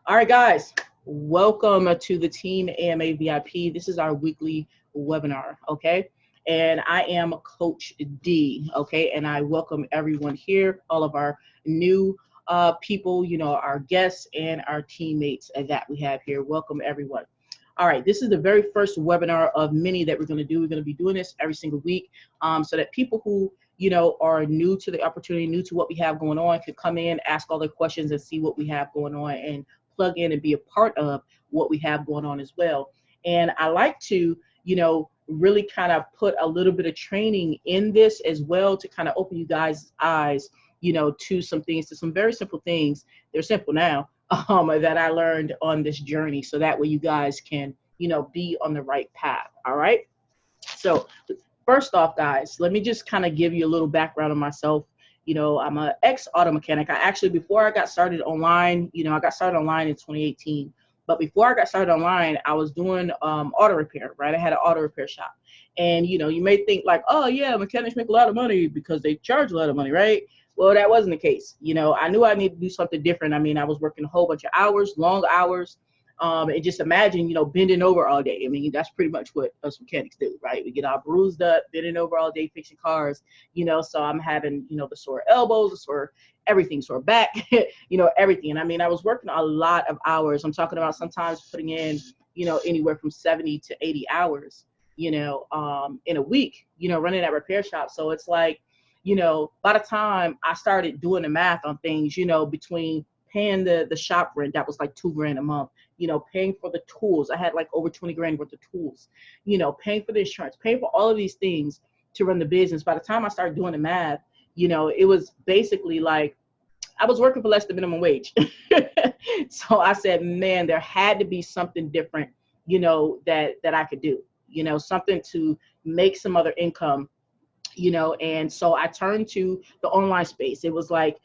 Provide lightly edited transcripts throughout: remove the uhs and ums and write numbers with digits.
All right, guys, welcome to the Team AMA VIP. This is our weekly webinar, okay? And I am Coach D, okay? And I welcome everyone here, all of our new people, our guests and our teammates that we have here. Welcome, everyone. All right, this is the very first webinar of many that we're going to do. We're going to be doing this every single week so that people who are new to the opportunity, new to what we have going on, can come in, ask all their questions, and see what we have going on, and plug in and be a part of what we have going on as well. And I like to, really kind of put a little bit of training in this as well to kind of open you guys' eyes, to some things, to some very simple things. They're simple now, that I learned on this journey. So that way you guys can, be on the right path. All right. So first off, guys, let me just kind of give you a little background on myself. I'm an ex-auto mechanic. Before I got started online, I got started online in 2018. But before I got started online, I was doing auto repair, right? I had an auto repair shop. And, you may think like, oh, yeah, mechanics make a lot of money because they charge a lot of money, right? Well, that wasn't the case. I knew I needed to do something different. I mean, I was working a whole bunch of hours, long hours. And just imagine, bending over all day. I mean, that's pretty much what us mechanics do, right? We get all bruised up, bending over all day, fixing cars, so I'm having, the sore elbows, the sore everything, sore back, everything. And I mean, I was working a lot of hours. I'm talking about sometimes putting in, anywhere from 70 to 80 hours, in a week, running that repair shop. So it's like, by the time I started doing the math on things, between paying the shop rent, that was like $2,000 a month, paying for the tools. I had like over 20 grand worth of tools, paying for the insurance, paying for all of these things to run the business. By the time I started doing the math, it was basically like I was working for less than minimum wage. So I said, man, there had to be something different, that I could do, something to make some other income, and so I turned to the online space. It was like,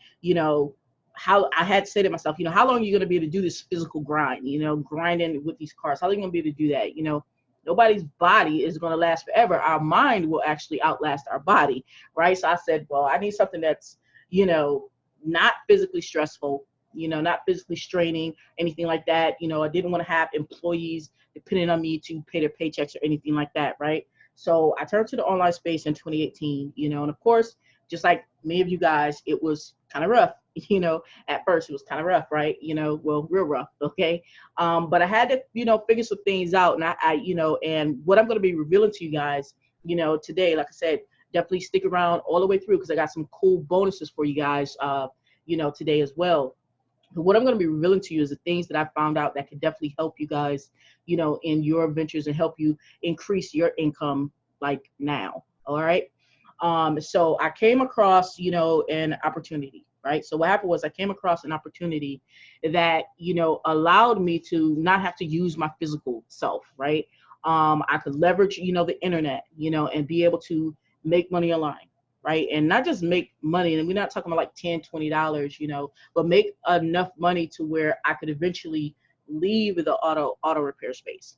how I had said to myself, how long are you going to be able to do this physical grind, grinding with these cars? How are you going to be able to do that? Nobody's body is going to last forever. Our mind will actually outlast our body, right? So I said, well, I need something that's, not physically stressful, not physically straining, anything like that. I didn't want to have employees depending on me to pay their paychecks or anything like that, right? So I turned to the online space in 2018, and of course, just like many of you guys, it was kind of rough, at first it was kind of rough, right? Well, real rough. Okay. But I had to, figure some things out, and and what I'm going to be revealing to you guys, today, like I said, definitely stick around all the way through, because I got some cool bonuses for you guys, today as well. But what I'm going to be revealing to you is the things that I found out that can definitely help you guys, in your ventures and help you increase your income like now. All right. So I came across, an opportunity, right? So what happened was I came across an opportunity that, allowed me to not have to use my physical self, right? I could leverage, the internet, and be able to make money online, right? And not just make money, and we're not talking about like $10, $20, but make enough money to where I could eventually leave the auto repair space,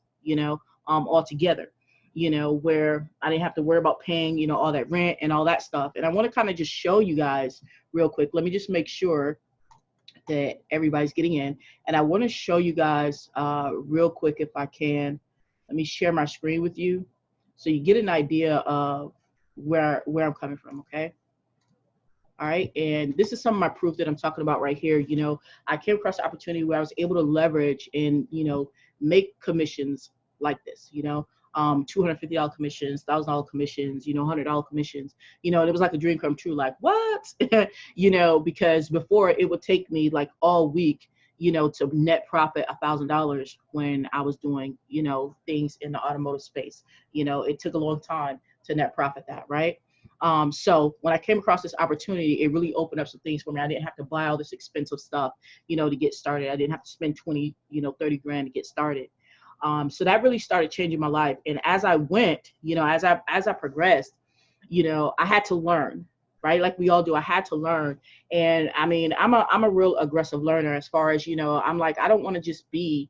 altogether, where I didn't have to worry about paying, all that rent and all that stuff. And I want to kind of just show you guys real quick. Let me just make sure that everybody's getting in. And I want to show you guys real quick, if I can. Let me share my screen with you so you get an idea of where I'm coming from, okay? All right, and this is some of my proof that I'm talking about right here. I came across an opportunity where I was able to leverage and, make commissions like this, $250 commissions, $1,000 commissions, $100 commissions, and it was like a dream come true. Like, what? Because before it would take me like all week, to net profit $1,000 when I was doing, things in the automotive space. It took a long time to net profit that, right? So when I came across this opportunity, it really opened up some things for me. I didn't have to buy all this expensive stuff, to get started. I didn't have to spend 20, 30 grand to get started. So that really started changing my life. And as I went, as I progressed, I had to learn, right? Like we all do. I had to learn. And I mean, I'm a real aggressive learner as far as, I'm like, I don't want to just be,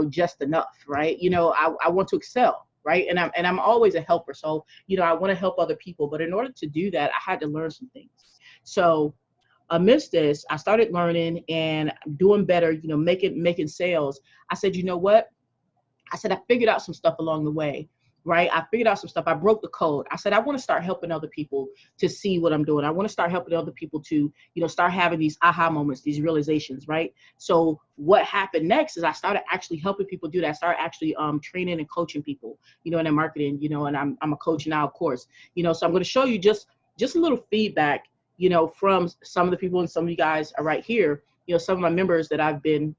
just enough, right? I want to excel. Right. And I'm always a helper. So, I want to help other people. But in order to do that, I had to learn some things. So amidst this, I started learning and doing better, making sales. I said, you know what? I said, I figured out some stuff along the way, right? I figured out some stuff. I broke the code. I said, I want to start helping other people to see what I'm doing. I want to start helping other people to, start having these aha moments, these realizations, right? So what happened next is I started actually helping people do that. I started actually training and coaching people, in their marketing, and I'm a coach now, of course, so I'm going to show you just a little feedback, from some of the people, and some of you guys are right here, some of my members that I've been,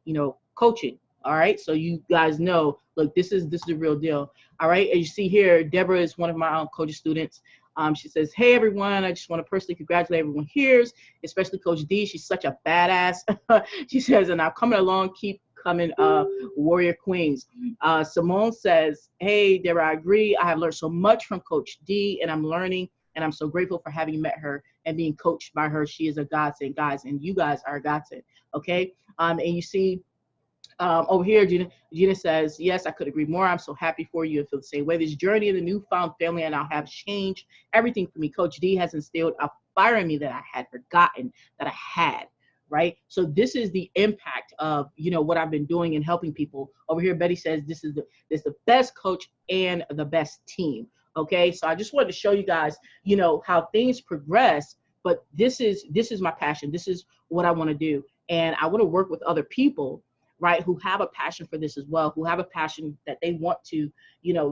coaching. All right. So you guys know, look, this is the real deal. All right. As you see here, Deborah is one of my coaching students. She says, hey, everyone, I just want to personally congratulate everyone here, especially Coach D. She's such a badass. She says, and I'm coming along, keep coming, warrior queens. Simone says, hey, Deborah, I agree. I have learned so much from Coach D, and I'm learning, and I'm so grateful for having met her and being coached by her. She is a godsend, guys, and you guys are a godsend. Okay. And you see, over here, Gina says, yes, I could agree more. I'm so happy for you and feel the same way. This journey in the newfound family and I have changed everything for me. Coach D has instilled a fire in me that I had forgotten that I had, right? So this is the impact of, what I've been doing and helping people. Over here, Betty says, this is the best coach and the best team. Okay, so I just wanted to show you guys, how things progress, but this is my passion. This is what I want to do. And I want to work with other people, right, who have a passion for this as well, who have a passion that they want to,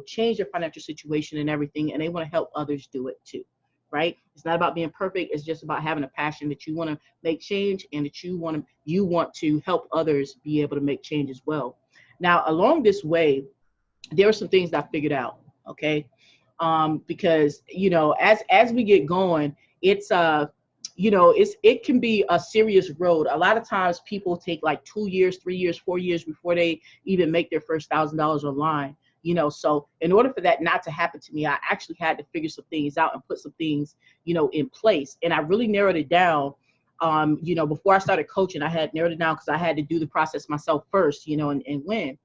change their financial situation and everything, and they want to help others do it too, right? It's not about being perfect. It's just about having a passion that you want to make change and that you want to help others be able to make change as well. Now, along this way, there are some things that I figured out, okay? Because, as we get going, it's it can be a serious road. A lot of times people take like 2 years, 3 years, 4 years before they even make their first $1,000 online. So in order for that not to happen to me, I actually had to figure some things out and put some things, in place. And I really narrowed it down. Before I started coaching, I had narrowed it down because I had to do the process myself first, and when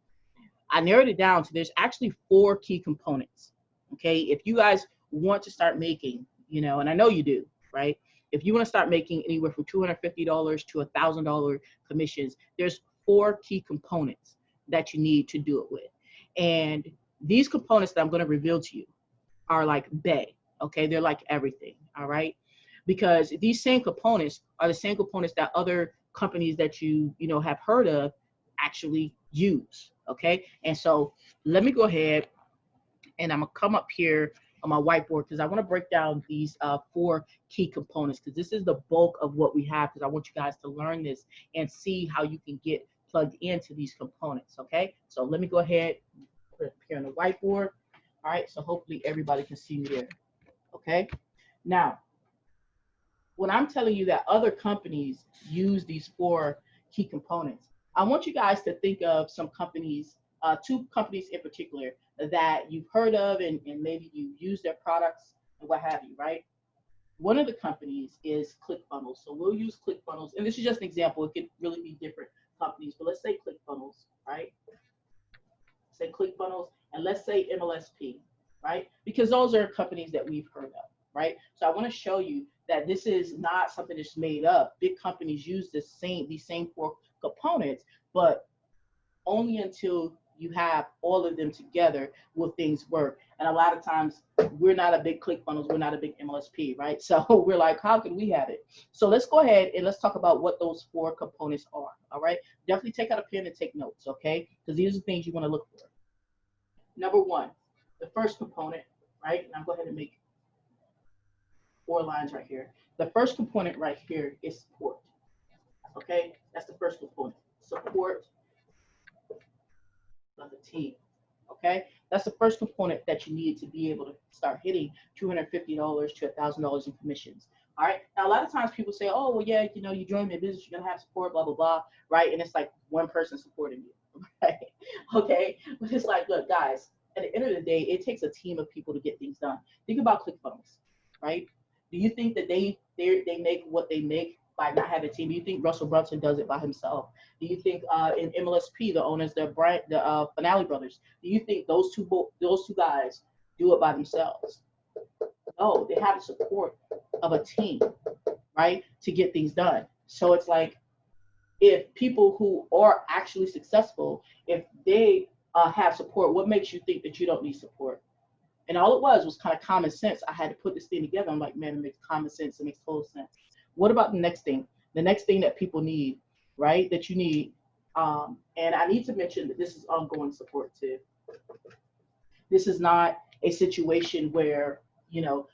I narrowed it down to, there's actually 4 key components. Okay. If you guys want to start making, and I know you do, right? If you want to start making anywhere from $250 to $1,000 commissions, there's 4 key components that you need to do it with. And these components that I'm going to reveal to you are like bay, okay? They're like everything, all right? Because these same components are the same components that other companies that you have heard of actually use, okay? And so let me go ahead and I'm going to come up here on my whiteboard because I want to break down these 4 key components, because this is the bulk of what we have, because I want you guys to learn this and see how you can get plugged into these components, okay? So let me go ahead and put it here on the whiteboard. All right, so hopefully everybody can see me there, okay? Now, when I'm telling you that other companies use these 4 key components, I want you guys to think of some companies, 2 companies in particular that you've heard of and maybe you use their products and what have you, right? One of the companies is ClickFunnels. So we'll use ClickFunnels, and this is just an example. It could really be different companies, but let's say ClickFunnels, right? Say ClickFunnels, and let's say MLSP, right? Because those are companies that we've heard of, right? So I want to show you that this is not something that's made up. Big companies use these same 4 components, but only until you have all of them together will things work. And a lot of times we're not a big ClickFunnels, we're not a big MLSP, right? So we're like, how can we have it? So let's go ahead and let's talk about what those 4 components are, all right? Definitely take out a pen and take notes, okay? Because these are things you want to look for. Number 1, the first component, right? And I'm going to go ahead and make 4 lines right here. The first component right here is support, okay? That's the first component, support of the team, okay? That's the first component that you need to be able to start hitting $250 to $1,000 in commissions. All right. Now, a lot of times people say, oh, well, yeah, you join my business, you're going to have support, blah, blah, blah, right? And it's like one person supporting you, right? Okay. But it's like, look, guys, at the end of the day, it takes a team of people to get things done. Think about ClickFunnels, right? Do you think that they make what they make by not having a team? Do you think Russell Brunson does it by himself? Do you think in MLSP, the owners, the Finale brothers, do you think those two guys do it by themselves? No, they have the support of a team, right, to get things done. So it's like, if people who are actually successful, if they have support, what makes you think that you don't need support? And all it was kind of common sense. I had to put this thing together. I'm like, man, it makes common sense. It makes total sense. What about the next thing? The next thing that people need, right? That you need. And I need to mention that this is ongoing support too. This is not a situation where,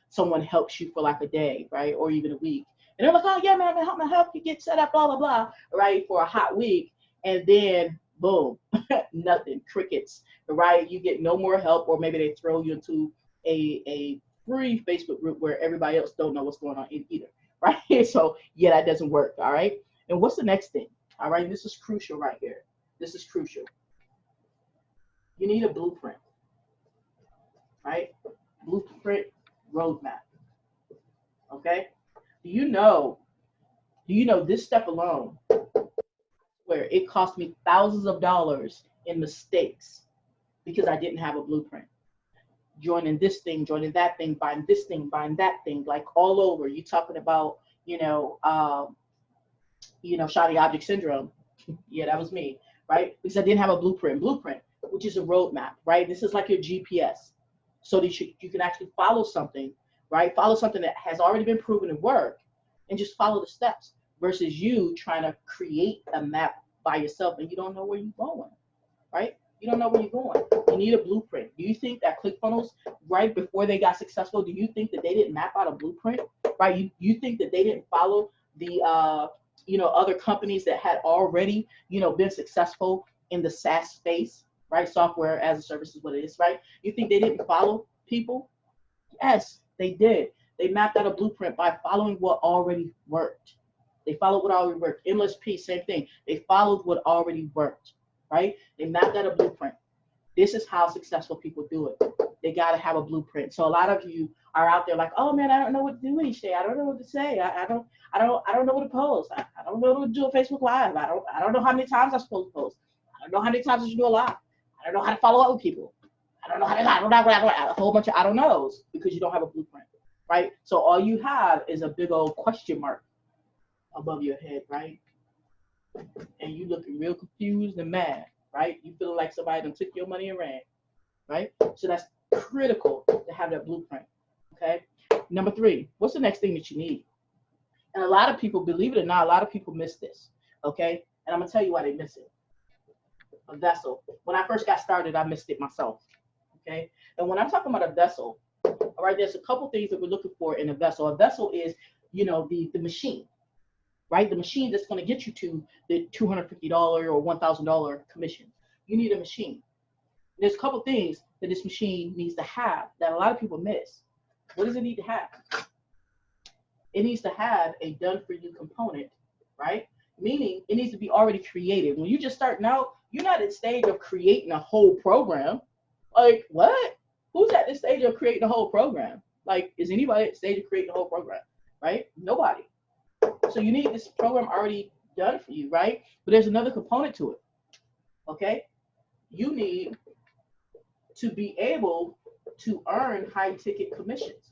someone helps you for like a day, right? Or even a week. And they're like, oh yeah, man, I'm gonna help you get set up, blah, blah, blah, right? For a hot week. And then boom, nothing, crickets, right? You get no more help, or maybe they throw you into a free Facebook group where everybody else don't know what's going on either, right? So yeah, that doesn't work, all right? And what's the next thing? All right, this is crucial right here. This is crucial. You need a blueprint, right? Blueprint, roadmap, okay? Do you know this step alone, where it cost me thousands of dollars in mistakes because I didn't have a blueprint? Joining this thing, joining that thing, buying this thing, buying that thing, like all over. You talking about, shiny object syndrome. Yeah, that was me, right? Because I didn't have a blueprint, which is a roadmap, right? This is like your GPS. So that you can actually follow something, right? Follow something that has already been proven to work, and just follow the steps, versus you trying to create a map by yourself and you don't know where you're going, right? You don't know where you're going. You need a blueprint. Do you think that ClickFunnels, right before they got successful, do you think that they didn't map out a blueprint, right? You think that they didn't follow the, other companies that had already, been successful in the SaaS space, right? Software as a service is what it is, right? You think they didn't follow people? Yes, they did. They mapped out a blueprint by following what already worked. They followed what already worked. Endless Peace, same thing. They followed what already worked, right? They mapped out a blueprint. This is how successful people do it. They got to have a blueprint. So a lot of you are out there like, oh man, I don't know what to do each day. I don't know what to say. I don't know what to post. I don't know what to do a Facebook Live. I don't know how many times I'm supposed to post. I don't know how many times I should do a live. I don't know how to follow up with people. I don't know how to a whole bunch of I don't knows, because you don't have a blueprint, right? So all you have is a big old question mark above your head, right? And you looking real confused and mad, right? You feeling like somebody done took your money and ran, right? So that's critical to have that blueprint, okay? Number 3, what's the next thing that you need? And a lot of people, believe it or not, a lot of people miss this, okay? And I'm gonna tell you why they miss it. A vessel. When I first got started, I missed it myself, okay? And when I'm talking about a vessel, all right, there's a couple things that we're looking for in a vessel. A vessel is, the machine, right? The machine that's going to get you to the $250 or $1,000 commission. You need a machine. There's a couple things that this machine needs to have that a lot of people miss. What does it need to have? It needs to have a done-for-you component, right? Meaning it needs to be already created. When you're just starting out, you're not at the stage of creating a whole program. Like, what? Who's at the stage of creating a whole program? Like, is anybody at the stage of creating a whole program, right? Nobody. So you need this program already done for you, right? But there's another component to it, okay? You need to be able to earn high-ticket commissions.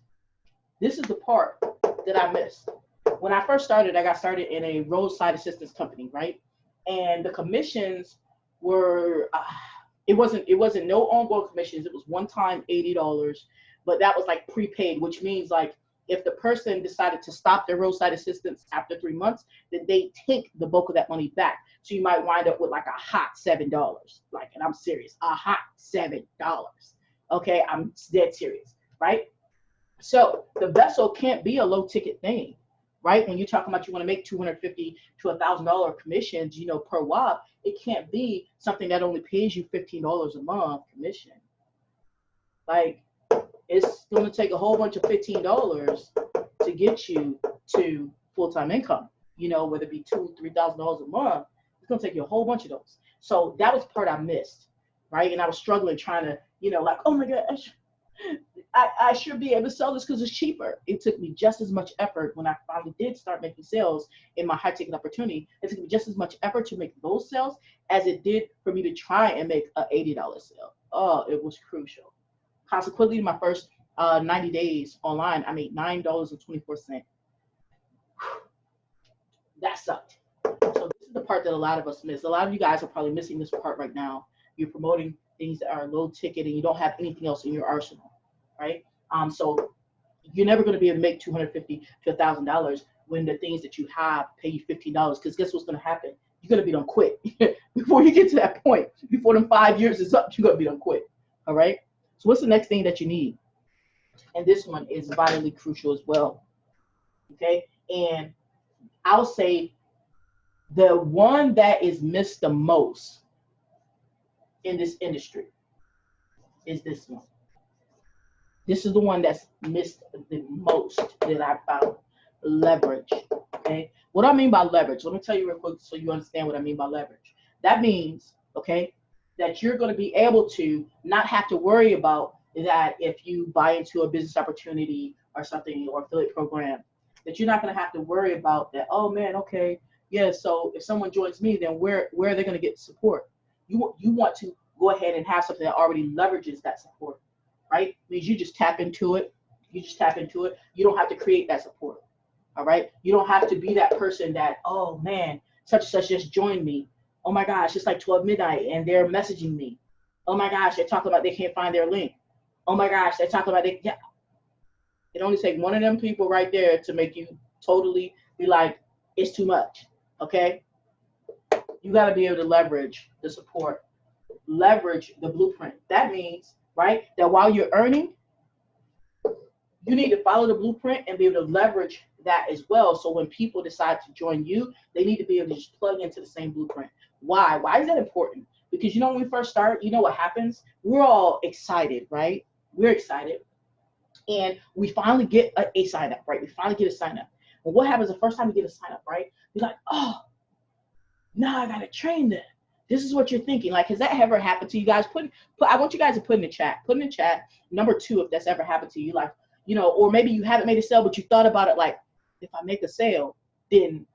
This is the part that I missed. When I first started, I got started in a roadside assistance company, right? And the commissions were, it wasn't no ongoing commissions. It was one-time $80, but that was like prepaid, which means like if the person decided to stop their roadside assistance after 3 months, then they take the bulk of that money back. So you might wind up with like a hot $7. Like, and I'm serious, a hot $7. Okay, I'm dead serious, right? So the vessel can't be a low ticket thing, right? When you're talking about you want to make $250 to $1,000 commissions, per WAP, it can't be something that only pays you $15 a month commission. Like, it's going to take a whole bunch of $15 to get you to full-time income, whether it be $2,000, $3,000 a month. It's going to take you a whole bunch of those. So that was the part I missed, right? And I was struggling trying to, like, oh my gosh, I should be able to sell this because it's cheaper. It took me just as much effort when I finally did start making sales in my high-ticket opportunity. It took me just as much effort to make those sales as it did for me to try and make an $80 sale. Oh, it was crucial. Consequently, my first 90 days online, I made $9.24. That sucked. So this is the part that a lot of us miss. A lot of you guys are probably missing this part right now. You're promoting things that are low ticket and you don't have anything else in your arsenal, right? So you're never going to be able to make $250 to $1,000 when the things that you have pay you $15. Because guess what's going to happen? You're going to be done quick before you get to that point. Before them 5 years is up, you're going to be done quick. All right. So what's the next thing that you need? And this one is vitally crucial as well. Okay. And I'll say the one that is missed the most in this industry is this one. This is the one that's missed the most that I found. Leverage. Okay. What do I mean by leverage? Let me tell you real quick so you understand what I mean by leverage. That means, okay, that you're going to be able to not have to worry about that if you buy into a business opportunity or something or affiliate program, that you're not going to have to worry about that. Oh man, okay, yeah. So if someone joins me, then where are they going to get support? You want to go ahead and have something that already leverages that support, right? Means you just tap into it. You just tap into it. You don't have to create that support. All right. You don't have to be that person that, oh man, such and such just joined me. Oh my gosh, it's like 12 midnight and they're messaging me. Oh my gosh, they're talking about they can't find their link. Oh my gosh, they're talking about yeah. It only takes one of them people right there to make you totally be like, it's too much. Okay. You got to be able to leverage the support, leverage the blueprint. That means, right, that while you're earning, you need to follow the blueprint and be able to leverage that as well. So when people decide to join you, they need to be able to just plug into the same blueprint. Why? Why is that important? Because when we first start, you know what happens? We're all excited, right? We're excited. And we finally get a sign up, right? We finally get a sign up. And what happens the first time we get a sign up, right? You're like, oh, now I got to train them. This is what you're thinking. Like, has that ever happened to you guys? I want you guys to put in the chat. Put in the chat, number 2, if that's ever happened to you. Like, or maybe you haven't made a sale, but you thought about it like, if I make a sale, then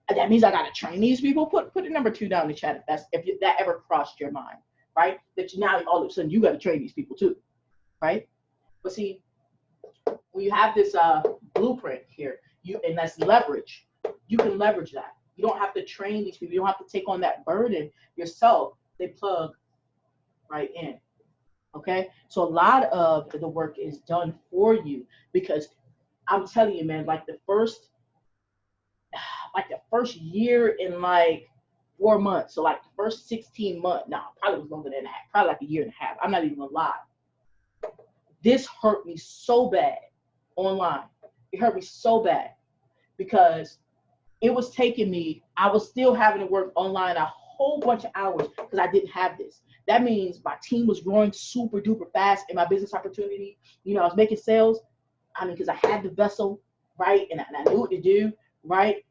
that means I got to train these people. Put the number 2 down in the chat if that ever crossed your mind, right? That now all of a sudden you got to train these people too, right? But see, when you have this blueprint here, and that's leverage, you can leverage that. You don't have to train these people. You don't have to take on that burden yourself. They plug right in. Okay, so a lot of the work is done for you because I'm telling you, man, like the first year in like 4 months, so like the first 16 months, no, probably was longer than that, probably like a year and a half. I'm not even gonna lie. This hurt me so bad online. It hurt me so bad because it was taking me, I was still having to work online a whole bunch of hours because I didn't have this. That means my team was growing super duper fast in my business opportunity. I was making sales. Because I had the vessel, right? And I knew what to do, right?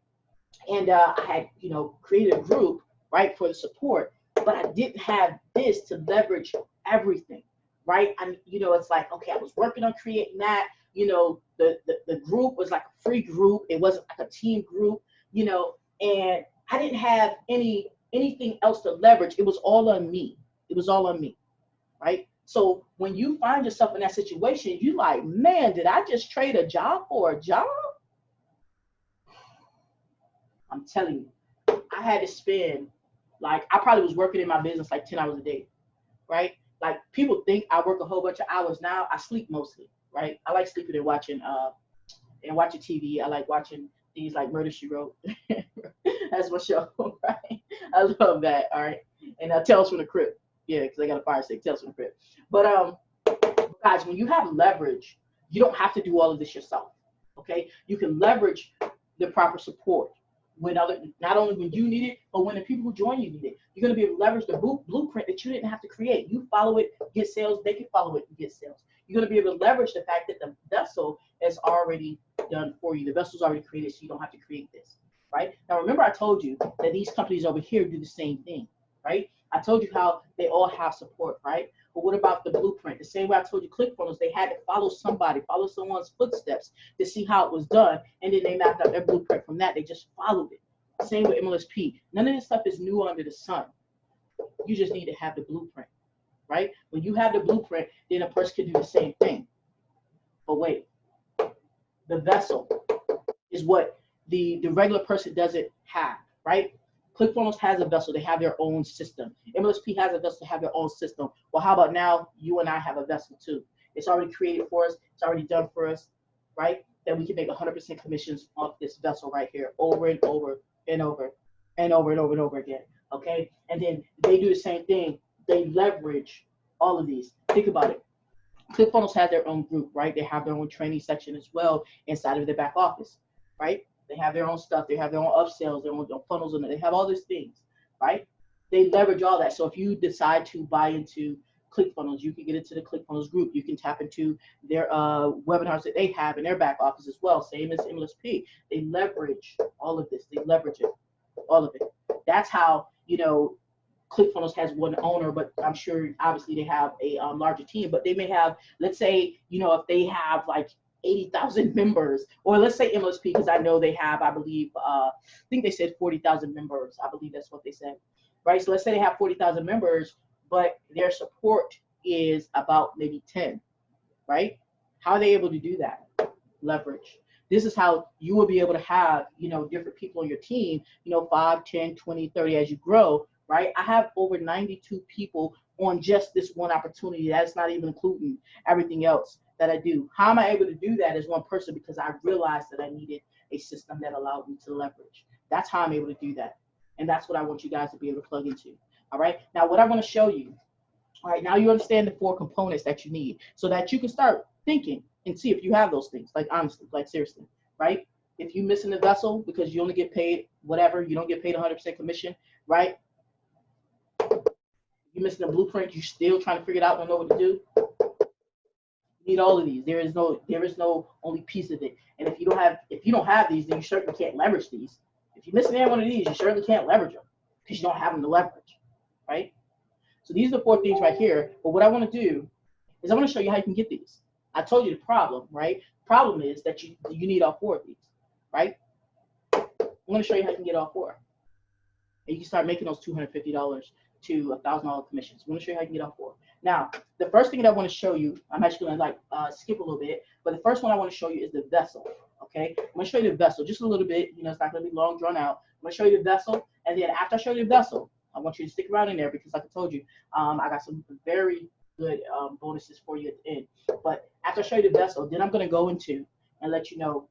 And I had, created a group, right, for the support. But I didn't have this to leverage everything, right? It's like, okay, I was working on creating that. The group was like a free group. It wasn't like a team group, and I didn't have anything else to leverage. It was all on me. It was all on me, right? So when you find yourself in that situation, you like, man, did I just trade a job for a job? I'm telling you, I had to spend, like, I probably was working in my business like 10 hours a day, right? Like, people think I work a whole bunch of hours. Now I sleep mostly, right? I like sleeping and watching TV. I like watching things like Murder, She Wrote. That's my show, right? I love that, all right? And Tales from the Crypt. Yeah, because I got a fire stick, Tales from the Crypt. But guys, when you have leverage, you don't have to do all of this yourself, okay? You can leverage the proper support not only when you need it, but when the people who join you need it. You're going to be able to leverage the blueprint that you didn't have to create. You follow it, get sales. They can follow it and get sales. You're going to be able to leverage the fact that the vessel is already done for you. The vessel's already created, so you don't have to create this, right? Now, remember I told you that these companies over here do the same thing, right? I told you how they all have support, right? But what about the blueprint? The same way I told you ClickFunnels, they had to follow someone's footsteps to see how it was done, and then they mapped out their blueprint from that. They just followed it. Same with MLSP. None of this stuff is new under the sun. You just need to have the blueprint, right? When you have the blueprint, then a person can do the same thing. But wait, the vessel is what the regular person doesn't have, right? ClickFunnels has a vessel. They have their own system. MLSP has a vessel. They have their own system. Well, how about now you and I have a vessel too? It's already created for us. It's already done for us, right? That we can make 100% commissions off this vessel right here over and over and over and over and over and over again, okay? And then they do the same thing. They leverage all of these. Think about it. ClickFunnels has their own group, right? They have their own training section as well inside of their back office, right? They have their own stuff. They have their own upsells, their own funnels, and they have all these things, right? They leverage all that. So if you decide to buy into ClickFunnels, you can get into the ClickFunnels group. You can tap into their webinars that they have in their back office as well, same as MLSP. They leverage all of this. They leverage it, all of it. That's how, you know, ClickFunnels has one owner, but I'm sure obviously they have a larger team, but they may have, let's say, you know, if they have like 80,000 members, or let's say MLSP, because I know they have, I believe, I think they said 40,000 members. I believe that's what they said, right? So let's say they have 40,000 members, but their support is about maybe 10, right? How are they able to do that? Leverage. This is how you will be able to have, you know, different people on your team, you know, 5, 10, 20, 30 as you grow, right? I have over 92 people on just this one opportunity. That's not even including everything else that I do. How am I able to do that as one person? Because I realized that I needed a system that allowed me to leverage. That's how I'm able to do that. And that's what I want you guys to be able to plug into. All right. Now, what I want to show you, all right, now you understand the 4 components that you need so that you can start thinking and see if you have those things, like honestly, like seriously, right? If you're missing the vessel because you only get paid whatever, you don't get paid 100% commission, right? You're missing a blueprint, you're still trying to figure it out, don't know what to do. You need all of these. There is no only piece of it. And if you don't have these, then you certainly can't leverage these. If you're missing any one of these, you certainly can't leverage them because you don't have them to leverage, right? So these are the 4 things right here. But what I want to do is I want to show you how you can get these. I told you the problem, right? Problem is that you need all 4 of these, right? I'm going to show you how you can get all 4. And you can start making those $250 to $1,000 commissions. I'm going to show you how you can get all 4. Now, the first thing that I want to show you, I'm actually going to skip a little bit, but the first one I want to show you is the vessel. Okay, I'm going to show you the vessel just a little bit. You know, it's not going to be long drawn out. I'm going to show you the vessel, and then after I show you the vessel, I want you to stick around in there because, like I told you, I got some very good bonuses for you at the end. But after I show you the vessel, then I'm going to go into and let you know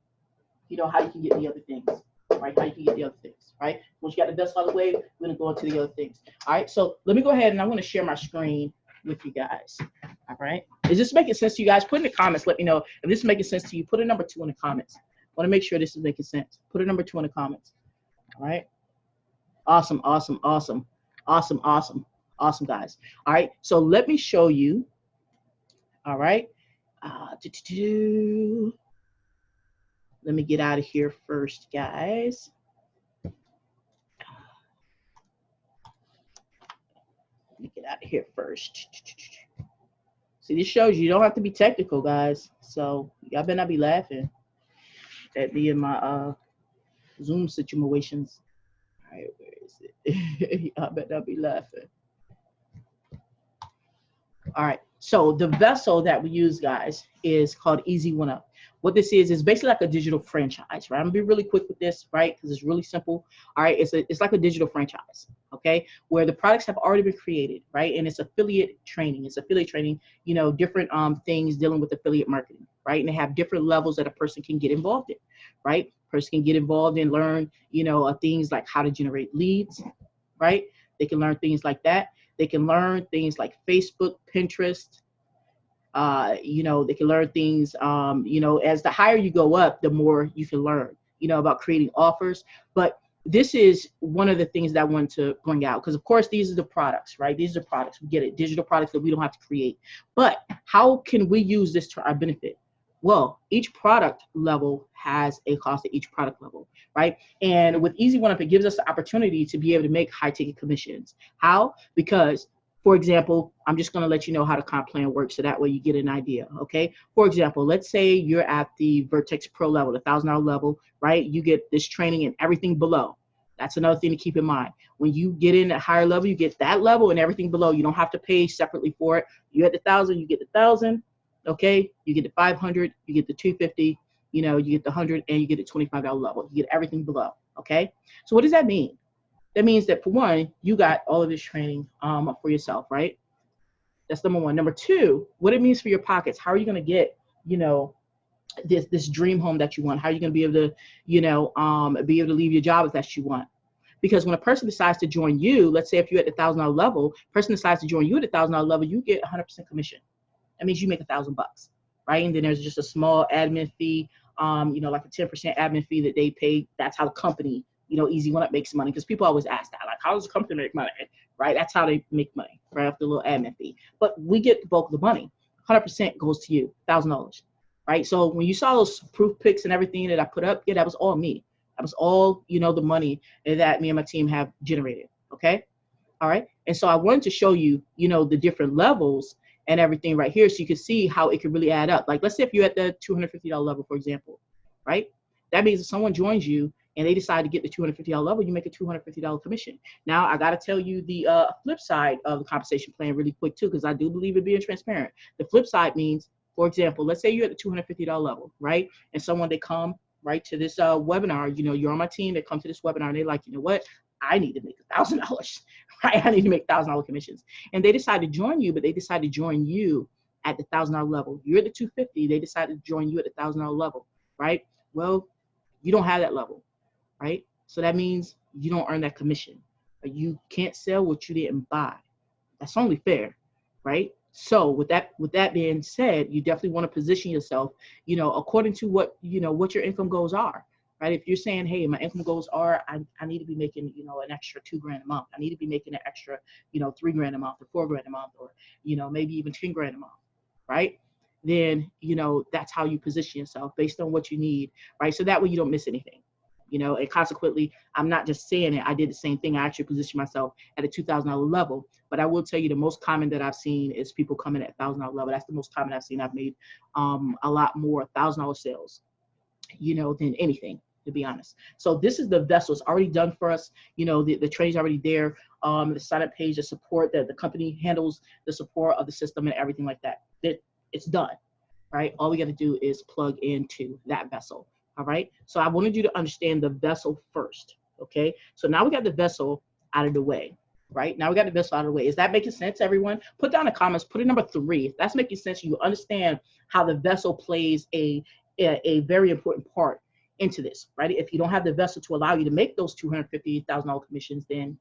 how you can get the other things, right? How you can get the other things, right? Once you got the vessel out of the way, we're going to go into the other things. All right, so let me go ahead and I'm going to share my screen with you guys. All right, is this making sense to you guys? Put in the comments, let me know if this is making sense to you. Put a number 2 in the comments. I want to make sure this is making sense. Put a number 2 in the comments. All right, awesome, awesome, awesome, awesome, awesome, awesome, guys. All right, so let me show you. All right, let me get out of here first, guys. Let me get out of here first. See, this shows you don't have to be technical, guys. So y'all better not be laughing at me in my Zoom situations. All right, where is it? Y'all better not be laughing. All right, so the vessel that we use, guys, is called Easy1up. What this is basically like a digital franchise, right? I'm gonna be really quick with this, right? Because it's really simple. All right, it's like a digital franchise, okay? Where the products have already been created, right? And it's affiliate training. It's affiliate training, you know, different things dealing with affiliate marketing, right? And they have different levels that a person can get involved in, right? Person can get involved and learn, you know, things like how to generate leads, right? They can learn things like that. They can learn things like Facebook, Pinterest. You know, they can learn things, you know, as the higher you go up, the more you can learn, you know, about creating offers. But this is one of the things that I wanted to bring out because, of course, these are the products, right? These are products. We get it. Digital products that we don't have to create. But how can we use this to our benefit? Well, each product level has a cost at each product level, right? And with Easy1up, it gives us the opportunity to be able to make high-ticket commissions. How? Because, for example, I'm just going to let you know how the comp plan works so that way you get an idea, okay? For example, let's say you're at the Vertex Pro level, the $1,000 level, right? You get this training and everything below. That's another thing to keep in mind. When you get in at higher level, you get that level and everything below. You don't have to pay separately for it. You get the 1,000, you get the 1,000. Okay, you get the 500, you get the 250, you get the 100 and you get the $25 level. You get everything below. Okay. So what does that mean? That means that for one, you got all of this training for yourself, right? That's number one. Number two, what it means for your pockets. How are you going to get, this dream home that you want? How are you going to be able to, be able to leave your job that you want? Because when a person decides to join you, let's say if you're at the $1,000 level, person decides to join you at the $1,000 level, you get 100% commission. That means you make $1,000, right? And then there's just a small admin fee, like a 10% admin fee that they pay. That's how the company, Easy1up makes money, because people always ask that, like, how does the company make money, right? That's how they make money, right, off the little admin fee. But we get the bulk of the money. 100% goes to you, $1,000, right? So when you saw those proof pics and everything that I put up, yeah, that was all me. That was all, the money that me and my team have generated, okay? All right, and so I wanted to show you, the different levels and everything right here, so you can see how it can really add up. Like, let's say if you're at the $250 level, for example, right? That means if someone joins you and they decide to get the $250 level, you make a $250 commission. Now, I got to tell you the flip side of the compensation plan really quick too, because I do believe in being transparent. The flip side means, for example, let's say you're at the $250 level, right? And someone, they come right to this webinar, you're on my team, they come to this webinar and they're like, you know what? I need to make $1,000, right? I need to make $1,000 commissions. And they decide to join you, but they decide to join you at the $1,000 level. You're at the 250, they decide to join you at the $1,000 level, right? Well, you don't have that level, right? So that means you don't earn that commission. You can't sell what you didn't buy. That's only fair, right? So with that being said, you definitely want to position yourself, according to what your income goals are, right? If you're saying, hey, my income goals are, I need to be making, an extra $2,000 a month. I need to be making an extra, $3,000 a month or $4,000 a month, or, maybe even $10,000 a month, right? Then, that's how you position yourself based on what you need, right? So that way you don't miss anything. And consequently, I'm not just saying it. I did the same thing. I actually positioned myself at a $2,000 level. But I will tell you, the most common that I've seen is people coming at $1,000 level. That's the most common I've seen. I've made a lot more $1,000 sales, than anything, to be honest. So this is the vessel. It's already done for us. The training's already there. The sign-up page, the support, that the company handles the support of the system and everything like that. It's done, right? All we got to do is plug into that vessel. All right. So I wanted you to understand the vessel first. Okay. So now we got the vessel out of the way, right? Now we got the vessel out of the way. Is that making sense, everyone? Put down in the comments, put it number 3. If that's making sense, you understand how the vessel plays a very important part into this, right? If you don't have the vessel to allow you to make those $250,000 commissions, then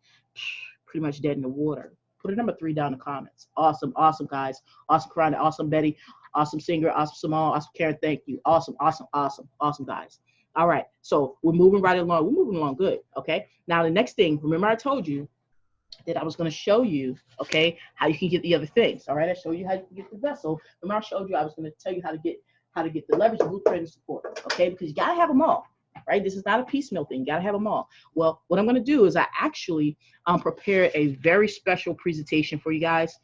pretty much dead in the water. Put it number 3 down in the comments. Awesome. Awesome, guys. Awesome, Karana. Awesome, Betty. Awesome, Singer. Awesome, Simone. Awesome, Karen. Thank you. Awesome, awesome, awesome, awesome, guys. All right. So we're moving right along. We're moving along good. Okay. Now, the next thing, remember I told you that I was going to show you, okay, how you can get the other things. All right. I showed you how you can get the vessel. Remember I showed you I was going to tell you how to get the leverage, blueprint, and support. Okay. Because you got to have them all. Right? This is not a piecemeal thing. You got to have them all. Well, what I'm going to do is I actually prepare a very special presentation for you guys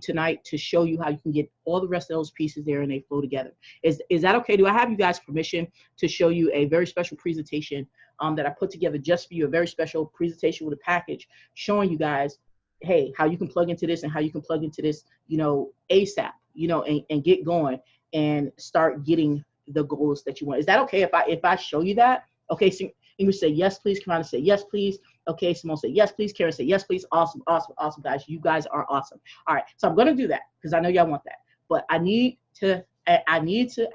tonight to show you how you can get all the rest of those pieces there and they flow together. Is that okay? Do I have you guys permission to show you a very special presentation that I put together just for you, a very special presentation with a package showing you guys, hey, how you can plug into this and how you can plug into this, ASAP, and get going and start getting the goals that you want. Is that okay if I show you that? Okay, so English say yes, please. Come on and say yes, please. Okay, Simone say yes, please. Karen say yes, please. Awesome, awesome, awesome, guys. You guys are awesome. All right, so I'm gonna do that because I know y'all want that. But I need to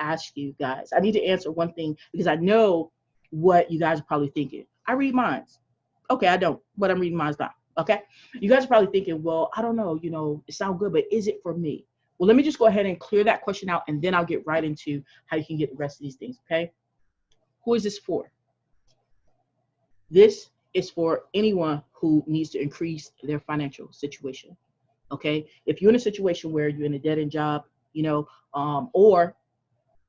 ask you guys. I need to answer one thing because I know what you guys are probably thinking. I read minds. Okay, I don't, but I'm reading minds now. Okay, you guys are probably thinking, well, I don't know. It sounds good, but is it for me? Well, let me just go ahead and clear that question out, and then I'll get right into how you can get the rest of these things, okay? Who is this for? This is for anyone who needs to increase their financial situation, okay? If you're in a situation where you're in a dead-end job, or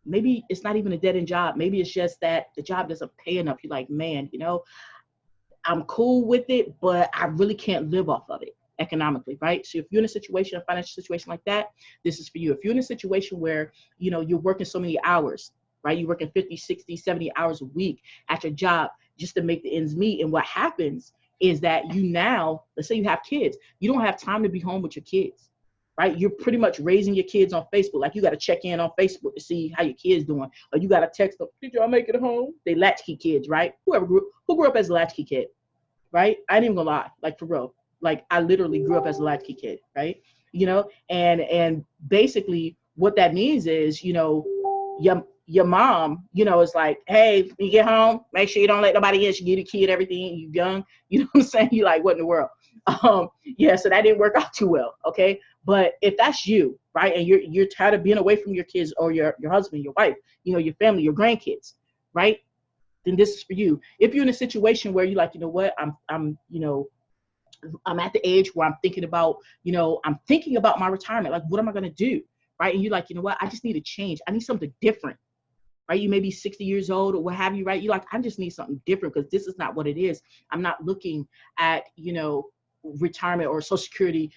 maybe it's not even a dead-end job. Maybe it's just that the job doesn't pay enough. You're like, man, I'm cool with it, but I really can't live off of it economically, right? So if you're in a situation, a financial situation like that, this is for you. If you're in a situation where, you're working so many hours, right? You're working 50, 60, 70 hours a week at your job just to make the ends meet. And what happens is that let's say you have kids, you don't have time to be home with your kids, right? You're pretty much raising your kids on Facebook. Like, you got to check in on Facebook to see how your kids doing, or you got to text them, did y'all make it home? They latchkey kids, right? Who grew up as a latchkey kid, right? I ain't even gonna lie, like, for real. Like, I literally grew up as a latchkey kid, right? And basically what that means is, your mom, is like, hey, when you get home, make sure you don't let nobody in. She give the kid everything. You young, you know what I'm saying? You like, what in the world? Yeah, so that didn't work out too well. Okay. But if that's you, right, and you're tired of being away from your kids, or your husband, your wife, your family, your grandkids, right? Then this is for you. If you're in a situation where you're like, what, I'm at the age where I'm thinking about my retirement. Like, what am I going to do? Right. And you're like, what? I just need a change. I need something different. Right. You may be 60 years old or what have you. Right. You're like, I just need something different, because this is not what it is. I'm not looking at, retirement or Social Security,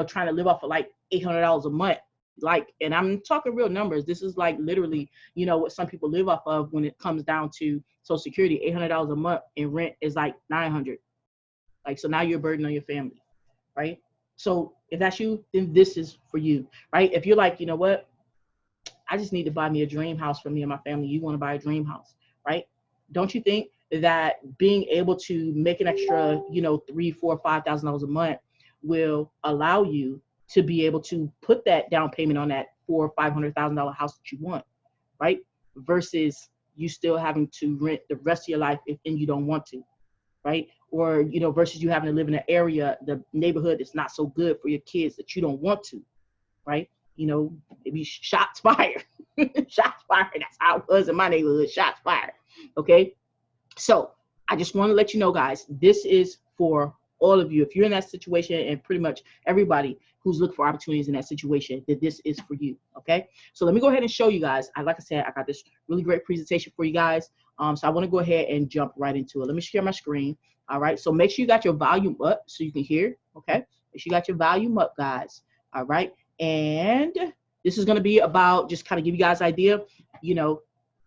trying to live off of like $800 a month. Like, and I'm talking real numbers. This is like literally, what some people live off of when it comes down to Social Security. $800 a month, and rent is like $900. Like, so now you're a burden on your family, right? So if that's you, then this is for you, right? If you're like, what, I just need to buy me a dream house for me and my family. You want to buy a dream house, right? Don't you think that being able to make an extra, $3,000, $4,000, $5,000 a month will allow you to be able to put that down payment on that $400,000 or $500,000 house that you want, right? Versus you still having to rent the rest of your life and you don't want to, right? Or, versus you having to live in an area, the neighborhood that's not so good for your kids that you don't want to, right? Maybe shots fired. Shots fired. That's how it was in my neighborhood. Shots fired. Okay. So I just want to let you know, guys, this is for all of you. If you're in that situation, and pretty much everybody who's looking for opportunities in that situation, that this is for you. Okay. So let me go ahead and show you guys. Like I said, I got this really great presentation for you guys. So I want to go ahead and jump right into it. Let me share my screen. All right. So make sure you got your volume up so you can hear. Okay. Make sure you got your volume up, guys. All right. And this is going to be about, just kind of give you guys an idea,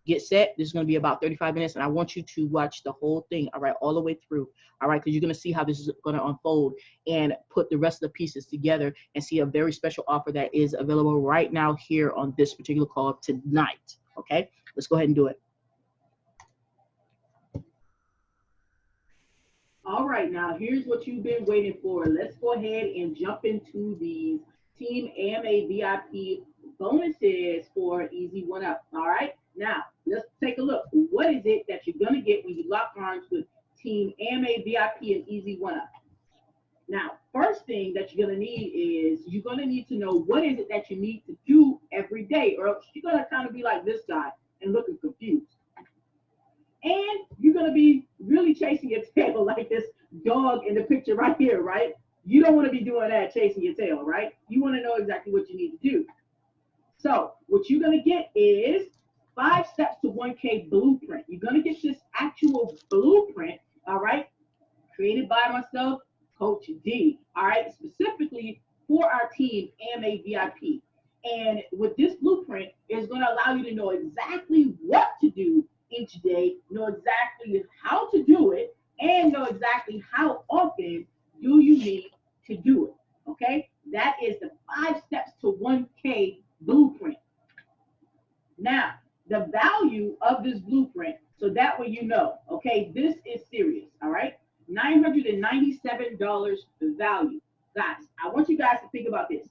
get set. This is going to be about 35 minutes, and I want you to watch the whole thing, all right, all the way through, all right, because you're going to see how this is going to unfold and put the rest of the pieces together and see a very special offer that is available right now here on this particular call tonight. Okay, let's go ahead and do it. All right, now here's what you've been waiting for. Let's go ahead and jump into these Team AMA VIP bonuses for Easy1up. All right, now let's take a look. What is it that you're going to get when you lock arms with Team AMA VIP and Easy1up? Now, first thing that you're going to need is you're going to need to know what is it that you need to do every day, or else you're going to kind of be like this guy and looking confused. And you're going to be really chasing your tail like this dog in the picture right here, right? You don't want to be doing that, chasing your tail, right? You want to know exactly what you need to do. So what you're going to get is 5 steps to 1K blueprint. You're going to get this actual blueprint, all right, created by myself, Coach D, all right, specifically for our team, AMA VIP. And with this blueprint, it's going to allow you to know exactly what to do each day, know exactly how to do it, and know exactly how often do you need to do it, okay? That is the 5 steps to 1K blueprint. Now, the value of this blueprint, so that way you know, okay, this is serious, all right? $997 value. Guys, I want you guys to think about this.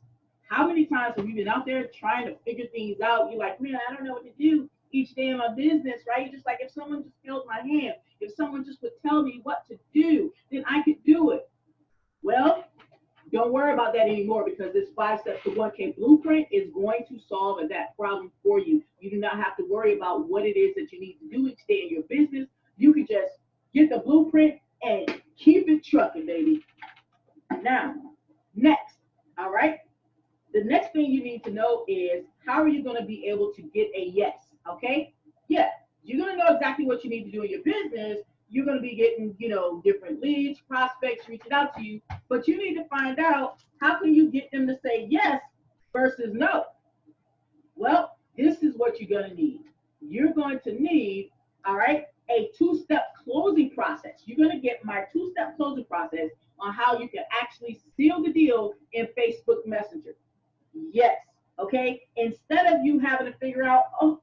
How many times have you been out there trying to figure things out? You're like, man, I don't know what to do each day in my business, right? Just like, if someone just held my hand, if someone just would tell me what to do, then I could do it. Well, don't worry about that anymore, because this 5 steps to 1K blueprint is going to solve that problem for you. You do not have to worry about what it is that you need to do each day in your business. You can just get the blueprint and keep it trucking, baby. Now, next, all right? The next thing you need to know is, how are you going to be able to get a yes, okay? Yeah, you're going to know exactly what you need to do in your business. You're going to be getting, different leads, prospects reaching out to you, but you need to find out, how can you get them to say yes versus no? Well, this is what you're going to need. You're going to need, all right, a 2-step closing process. You're going to get my 2-step closing process on how you can actually seal the deal in Facebook Messenger. Yes. Okay. Instead of you having to figure out, oh,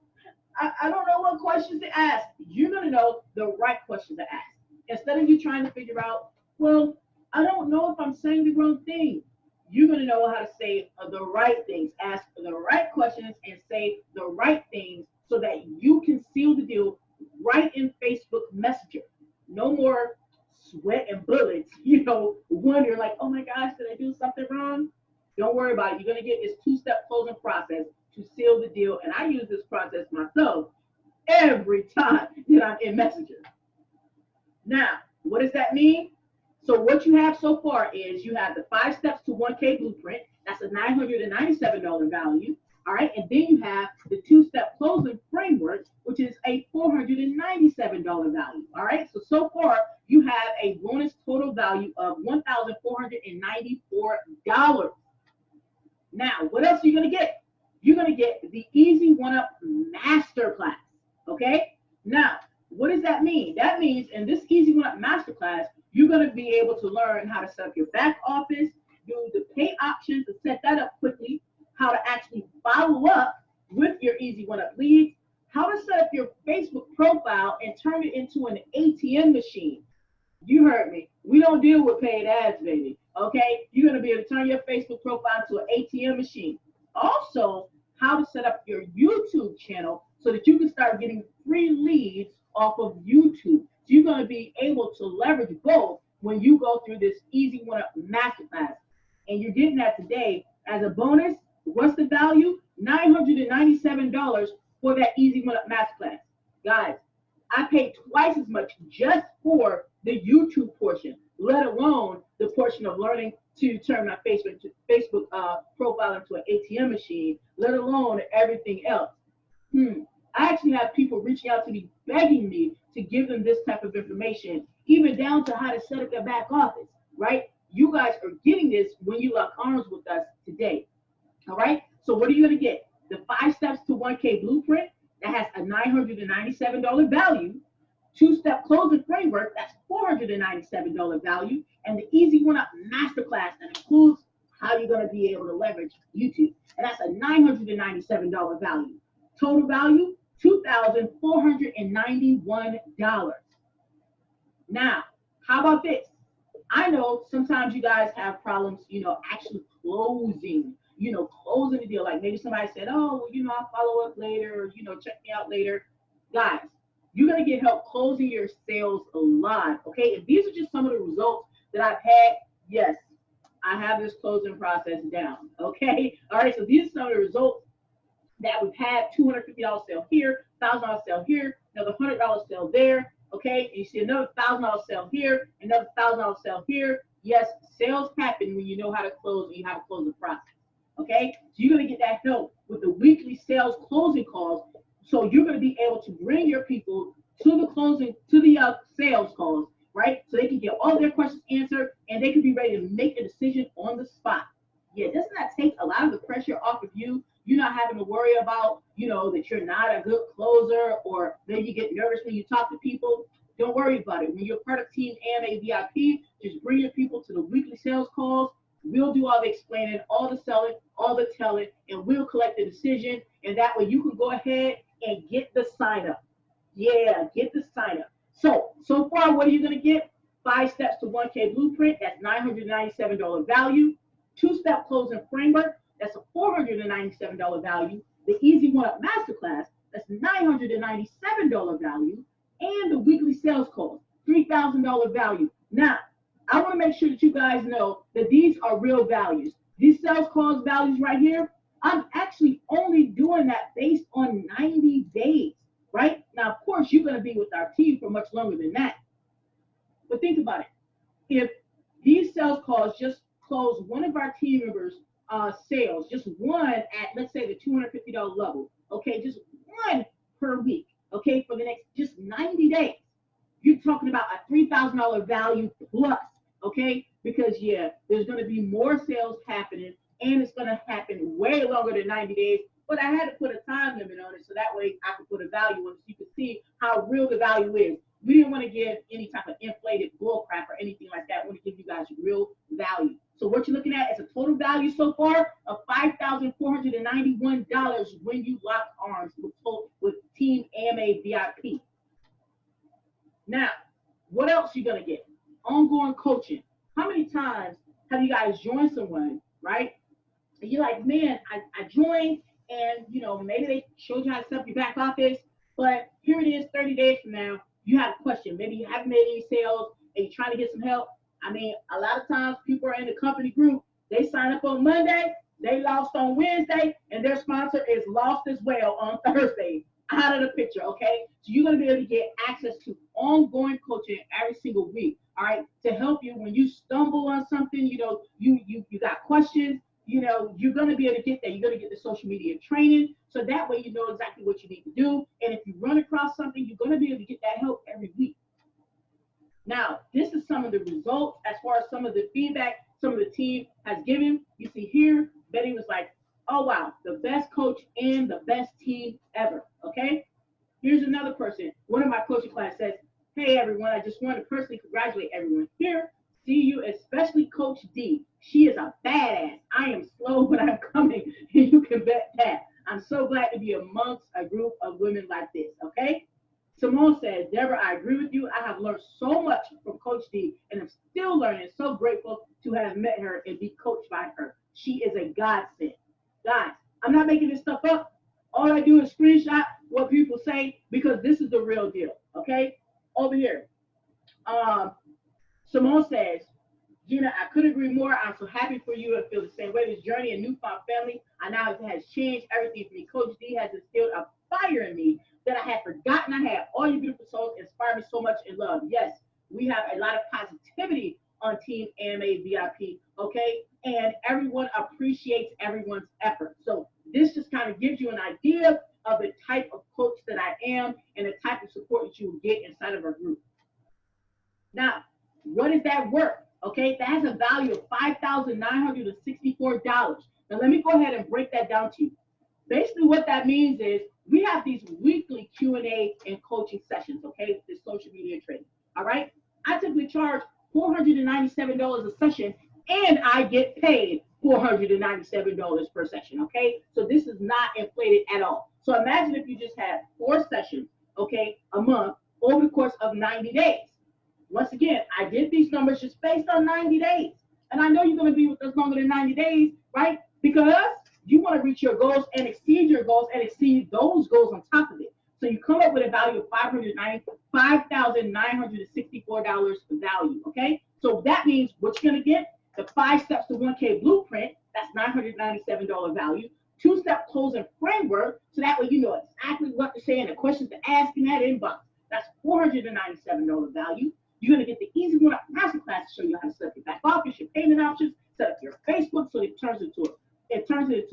I don't know what questions to ask, you're going to know the right questions to ask. Instead of you trying to figure out, well, I don't know if I'm saying the wrong thing, you're going to know how to say the right things, ask the right questions, and say the right things so that you can seal the deal right in Facebook Messenger. No more sweat and bullets, wondering like, oh my gosh, did I do something wrong? Don't worry about it. You're going to get this two-step closing process to seal the deal. And I use this process myself every time that I'm in Messenger. Now, what does that mean? So what you have so far is you have the 5 steps to 1K blueprint. That's a $997 value. All right. And then you have the 2-step closing framework, which is a $497 value. All right. So far you have a bonus total value of $1,494. Now, what else are you going to get? You're going to get the Easy1up Masterclass. Okay? Now, what does that mean? That means in this Easy1up Masterclass, you're going to be able to learn how to set up your back office, do the pay options to set that up quickly, how to actually follow up with your Easy1up leads, how to set up your Facebook profile and turn it into an ATM machine. You heard me. We don't deal with paid ads, baby. Okay? You're going to be able to turn your Facebook profile to an ATM machine. Also, how to set up your YouTube channel so that you can start getting free leads off of YouTube. So you're going to be able to leverage both when you go through this Easy1up Masterclass. And you're getting that today as a bonus. What's the value? $997 for that Easy1up Masterclass. Guys, I paid twice as much just for the YouTube portion, let alone the portion of learning to turn my Facebook profile into an ATM machine, let alone everything else. I actually have people reaching out to me, begging me to give them this type of information, even down to how to set up their back office, right? You guys are getting this when you lock arms with us today, all right? So what are you going to get? The 5 steps to 1K blueprint that has a $997 value, 2-step closing framework, that's $497 value, and the Easy1up Masterclass that includes how you're going to be able to leverage YouTube. And that's a $997 value. Total value, $2,491. Now, how about this? I know sometimes you guys have problems, actually closing the deal. Like maybe somebody said, oh, well, I'll follow up later, or, check me out later. Guys, you're going to get help closing your sales live, okay? And these are just some of the results that I've had. Yes, I have this closing process down, okay? All right, so these are some of the results that we've had. $250 sale here, $1,000 sale here, another $100 sale there, okay? And you see another $1,000 sale here, another $1,000 sale here. Yes, sales happen when you know how to close and you have to close the process, okay? So you're going to get that help with the weekly sales closing calls. So you're going to be able to bring your people to the closing, to the sales calls, right? So they can get all their questions answered and they can be ready to make a decision on the spot. Yeah, doesn't that take a lot of the pressure off of you? You're not having to worry about, that you're not a good closer, or then you get nervous when you talk to people. Don't worry about it. When you're part of Team AMA VIP, just bring your people to the weekly sales calls. We'll do all the explaining, all the selling, all the telling, and we'll collect the decision. And that way you can go ahead and get the sign up. Yeah, get the sign up. So far, what are you going to get? 5 steps to 1K blueprint. That's $997 value. 2-step closing framework. That's a $497 value. The Easy1up Masterclass. That's $997 value. And the weekly sales calls. $3,000 value. Now, I want to make sure that you guys know that these are real values. These sales calls values right here, I'm actually only doing that based on 90 days, right? Now, of course, you're going to be with our team for much longer than that. But think about it. If these sales calls just close one of our team members' sales, just one at, let's say, the $250 level, okay, just one per week, okay, for the next just 90 days, you're talking about a $3,000 value plus, okay? Because, yeah, there's going to be more sales happening, and it's going to happen way longer than 90 days. But I had to put a time limit on it so that way I could put a value on it so you can see how real the value is. We didn't want to give any type of inflated bull crap or anything like that. We want to give you guys real value. So what you're looking at is a total value so far of $5,491 when you lock arms with Team AMA VIP. Now, what else you gonna get? Ongoing coaching. How many times have you guys joined someone, right? And you're like, man, I joined, and maybe they showed you how to set up your back office, but here it is 30 days from now, you have a question. Maybe you haven't made any sales and you're trying to get some help. I mean, a lot of times people are in the company group, they sign up on Monday, they lost on Wednesday, and their sponsor is lost as well on Thursday. Out of the picture, okay? So you're going to be able to get access to ongoing coaching every single week, all right, to help you when you stumble on something, you got questions, you're going to be able to get that. You're going to get the social media training, so that way you know exactly what you need to do. And if you run across something, you're going to be able to get that help every week. Now, this is some of the results as far as some of the feedback some of the team has given. You see here, Betty was like, oh, wow, the best coach and the best team ever, okay? Here's another person. One of my coaching class says, hey, everyone, I just want to personally congratulate everyone here. See you, especially Coach D. She is a badass. I am slow, but I'm coming, and you can bet that. I'm so glad to be amongst a group of women like this, okay? Simone says, Deborah, I agree with you. I have learned so much from Coach D, and I'm still learning. So grateful to have met her and be coached by her. She is a godsend. Guys, I'm not making this stuff up. All I do is screenshot what people say because this is the real deal, okay? Over here. Simone says, Gina, I couldn't agree more. I'm so happy for you and feel the same way. This journey and newfound family, I now has changed everything for me. Coach D has instilled a fire in me that I had forgotten I had. All you beautiful souls inspire me so much in love. Yes, we have a lot of positivity on Team AMA VIP, okay? And everyone appreciates everyone's effort. So this just kind of gives you an idea of the type of coach that I am and the type of support that you will get inside of our group. Now, what is that worth? Okay, that has a value of $5,964. Now, let me go ahead and break that down to you. Basically, what that means is we have these weekly Q&A and coaching sessions, okay, this social media training, all right? I typically charge $497 a session, and I get paid $497 per session, okay? So this is not inflated at all. So imagine if you just had 4 sessions, okay, a month over the course of 90 days. Once again, I did these numbers just based on 90 days. And I know you're going to be with us longer than 90 days, right? Because you want to reach your goals and exceed your goals and exceed those goals on top of it. So you come up with a value of $5,964 value, okay? So that means what you're going to get, the 5 steps to 1K blueprint, that's $997 value. 2-step closing framework, so that way you know exactly what to say and the questions to ask in that inbox. That's $497 value. You're going to get the Easy1up masterclass to show you how to set up your back office, your payment options, set up your Facebook so it turns it into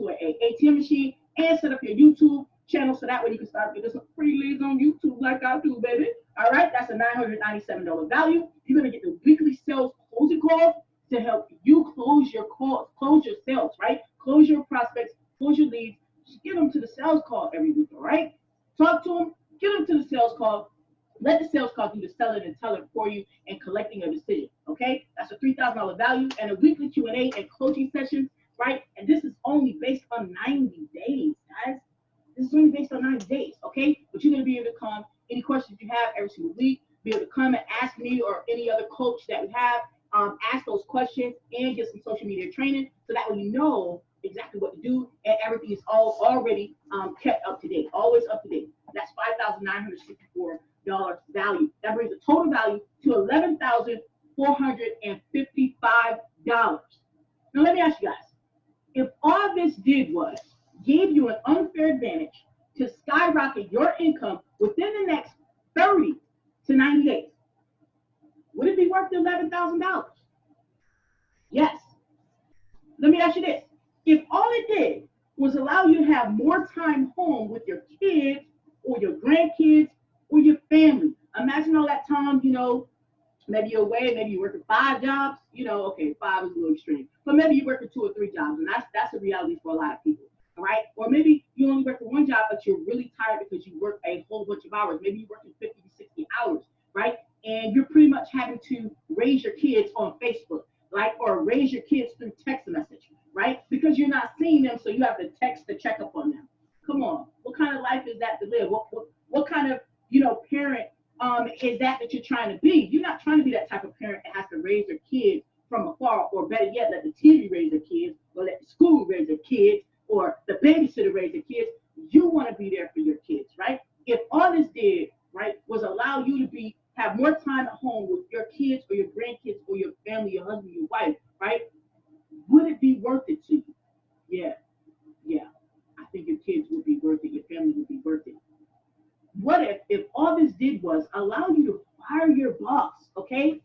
an ATM machine, and set up your YouTube channel so that way you can start getting some free leads on YouTube like I do, baby. All right, that's a $997 value. You're going to get the weekly sales closing calls to help you close your sales, right? Close your prospects, close your leads. Just get them to the sales call every week, all right? Talk to them, get them to the sales call. Let the sales call do the selling and telling for you and collecting a decision, okay? That's a $3,000 value and a weekly Q&A and coaching sessions, right? And this is only based on 90 days, guys. This is only based on 90 days, okay? But you're going to be able to come, any questions you have every single week, be able to come and ask me or any other coach that we have, ask those questions and get some social media training so that way you know exactly what to do and everything is all already kept up to date, always up to date. That's $5,964 value. That brings the total value to $11,455. Now let me ask you guys, if all this did was gave you an unfair advantage to skyrocket your income within the next 30 to 90 days, would it be worth the $11,000? Yes. Let me ask you this. If all it did was allow you to have more time home with your kids or your grandkids or your family, imagine all that time, maybe you're away, maybe you're working 5 jobs, okay, 5 is a little extreme, but maybe you're working 2 or 3 jobs, and that's a reality for a lot of people, all right? Or maybe you only work for 1 job, but you're really tired because you work a whole bunch of hours. Maybe you're working 50 to 60 hours, right? And you're pretty much having to raise your kids on Facebook. like, or raise your kids through text message, right? Because you're not seeing them, so you have to text to check up on them. Come on, what kind of life is that to live? What kind of, parent is that you're trying to be? You're not trying to be that type of parent that has to raise their kids from afar, or better yet, let the TV raise their kids, or let the school raise their kids, or the babysitter raise their kids. You want to be there for your kids, right? If all this did, right, was allow you to have more time at home with your kids or your grandkids or your family, your husband, your wife, right? Would it be worth it to you? Yeah, yeah. I think your kids would be worth it. Your family would be worth it. What if all this did was allow you to fire your boss, okay?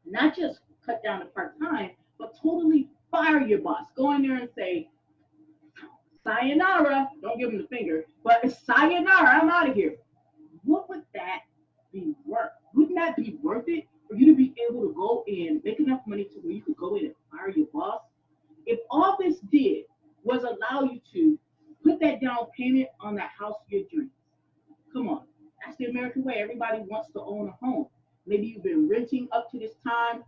Not just cut down to part-time, but totally fire your boss. Go in there and say, sayonara. Don't give him the finger, but sayonara, I'm out of here. What would that be worth? Wouldn't that be worth it for you to be able to go in, make enough money to where you could go in and fire your boss? If all this did was allow you to put that down payment on that house of your dreams, come on, that's the American way. Everybody wants to own a home. Maybe you've been renting up to this time.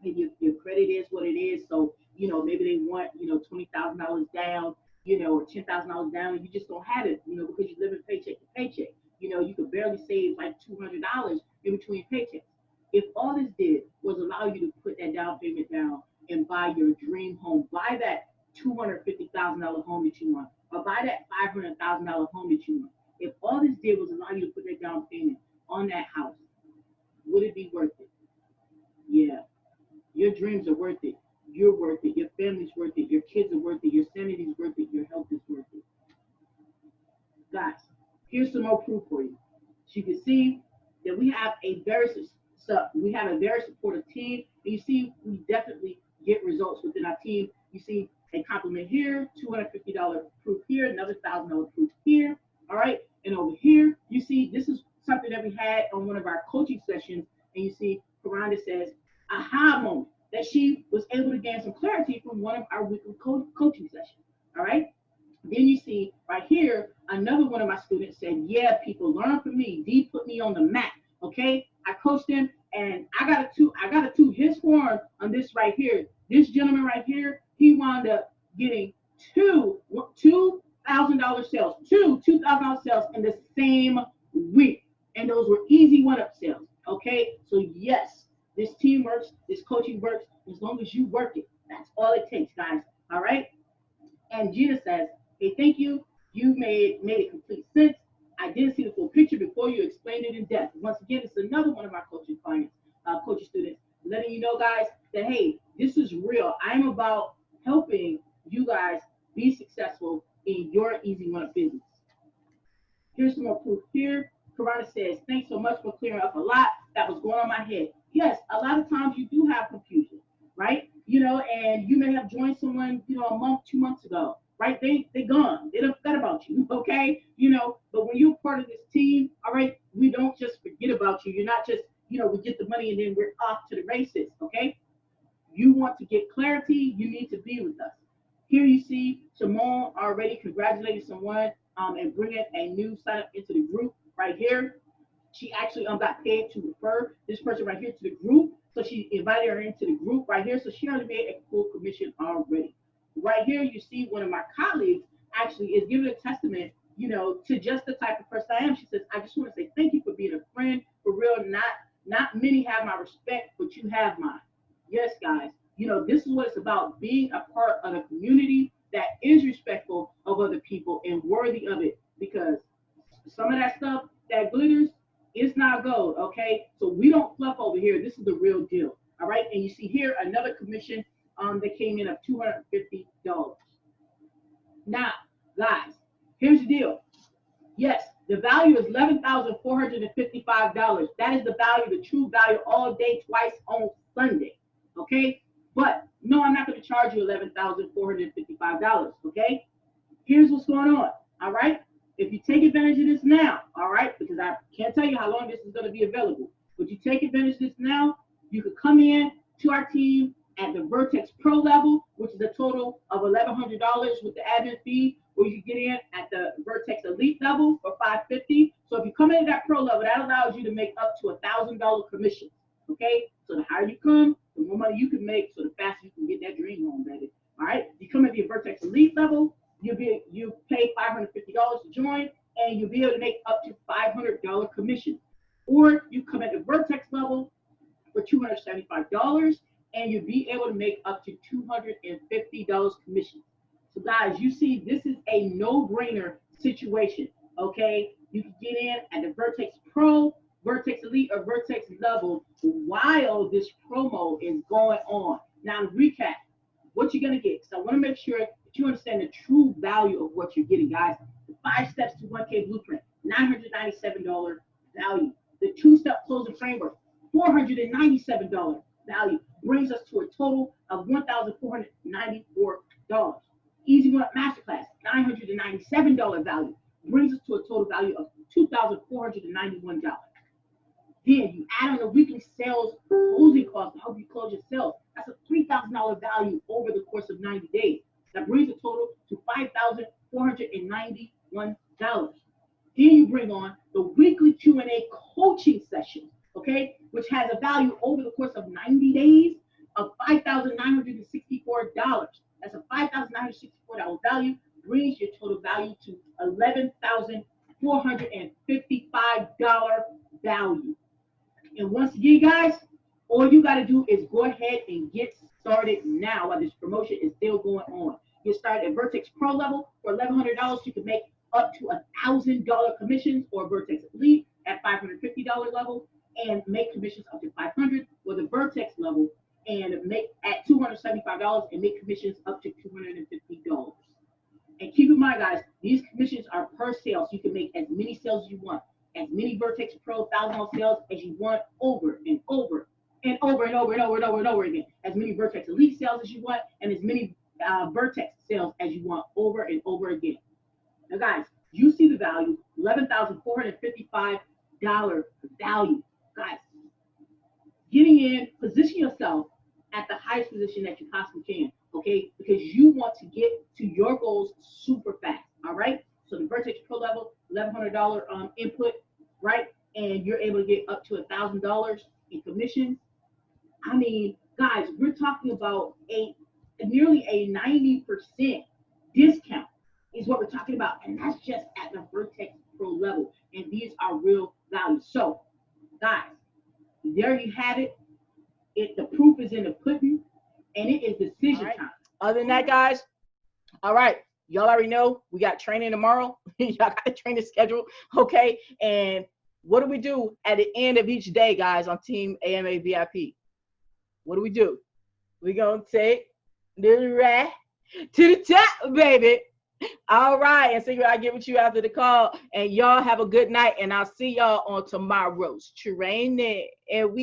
Maybe your credit is what it is. So, maybe they want, $20,000 down, or $10,000 down, and you just don't have it, because you live in paycheck to paycheck. You could barely save like $200 in between paychecks. If all this did was allow you to put that down payment down and buy your dream home, buy that $250,000 home that you want, or buy that $500,000 home that you want. If all this did was allow you to put that down payment on that house, would it be worth it? Yeah. Your dreams are worth it. You're worth it. Your family's worth it. Your kids are worth it. Your sanity's worth it. Your health is worth it. Guys, here's some more proof for you. So you can see that we have a very supportive team. And you see, we definitely get results within our team. You see a compliment here, $250 proof here, another $1,000 proof here. All right. And over here, you see, this is something that we had on one of our coaching sessions. And you see, Karanda says, aha moment, that she was able to gain some clarity from one of our weekly coaching sessions. All right. Then you see right here, another one of my students said, yeah, people learn from me. D put me on the map. Okay. I coached him and I got a two his form on this right here. This gentleman right here, he wound up getting $2,000 sales, $2,000 sales in the same week. And those were Easy1up sales. Okay. So yes, this team works, this coaching works, as long as you work it. That's all it takes, guys. All right. And Gina says, hey, thank you. You made it complete sense. I didn't see the full picture before you explained it in depth. Once again, it's another one of my coaching clients, coaching students, letting you know, guys, that, hey, this is real. I'm about helping you guys be successful in your Easy1up business. Here's some more proof here. Karana says, thanks so much for clearing up a lot that was going on my head. Yes, a lot of times you do have confusion, right? And you may have joined someone, a month, 2 months ago, right? They gone. They don't forget about you, okay? But when you're part of this team, all right, we don't just forget about you. You're not just, we get the money and then we're off to the races, okay? You want to get clarity, you need to be with us. Here you see Simone already congratulated someone and bringing a new sign up into the group right here. She actually got paid to refer this person right here to the group. So she invited her into the group right here. So she already made a full commission already. Right here, you see one of my colleagues actually is giving a testament, to just the type of person I am. She says, I just want to say thank you for being a friend. For real, not many have my respect, but you have mine. Yes, guys. This is what it's about, being a part of a community that is respectful of other people and worthy of it. Because some of that stuff that glitters, it's not gold, okay? So we don't fluff over here. This is the real deal, all right? And you see here another commission that came in of $250. Now, guys, here's the deal. Yes, the value is $11,455. That is the value, the true value, all day, twice on Sunday, okay? But no, I'm not going to charge you $11,455, okay? Here's what's going on, all right? If you take advantage of this now, all right, because I can't tell you how long this is going to be available, but you take advantage of this now, you could come in to our team at the Vertex Pro level, which is a total of $1,100 with the admin fee, or you can get in at the Vertex Elite level for $550. So if you come in at that pro level, that allows you to make up to $1,000 commission, Okay, so the higher you come, the more money you can make, so the faster you can get that dream home, baby. All right, you come at the Vertex Elite level, you pay $550 to join, and you'll be able to make up to $500 commission. Or you come at the Vertex level for $275, and you'll be able to make up to $250 commission. So guys, you see, this is a no-brainer situation. Okay, you can get in at the Vertex Pro, Vertex Elite, or Vertex Level while this promo is going on. Now, to recap, what you're gonna get. So I want to make sure that you understand the true value of what you're getting, guys. The 5 steps to 1K blueprint, $997 value. The 2-step closing framework, $497 value, brings us to a total of $1,494. Easy1up Masterclass, $997 value, brings us to a total value of $2,491. Then you add on the weekly sales closing cost to help you close your sales. That's a $3,000 value over the course of 90 days. That brings the total to $5,491. Then you bring on the weekly Q&A coaching sessions, okay, which has a value over the course of 90 days of $5,964. That's a $5,964 value, brings your total value to $11,455 value. And once again, guys, all you got to do is go ahead and get started now while this promotion is still going on. Get started at Vertex Pro level for $1,100. You can make up to $1,000 commissions, or Vertex Elite at $550 level and make commissions up to $500 for the Vertex level, and make at $275 and make commissions up to $250. And keep in mind, guys, these commissions are per sale, so you can make as many sales as you want, as many Vertex Pro $1,000 sales as you want, over and over and over and over and over and over and over again. As many Vertex Elite sales as you want, and as many Vertex sales as you want, over and over again. Now, guys, you see the value, $11,455 value. Guys, getting in, position yourself at the highest position that you possibly can, okay? Because you want to get to your goals super fast, all right? So the Vertex Pro level, $1,100 input, right? And you're able to get up to $1,000 in commission. I mean, guys, we're talking about nearly a 90% discount is what we're talking about. And that's just at the Vertex Pro level. And these are real values. So, guys, there you have it. The proof is in the pudding, and it is decision time. Other than that, guys, all right, y'all already know we got training tomorrow. Y'all got a training schedule, okay? And what do at the end of each day, guys, on Team AMA VIP? What do? We're going to take the right to the top, baby. All right, and see what I get with you after the call. And y'all have a good night, and I'll see y'all on tomorrow's training. And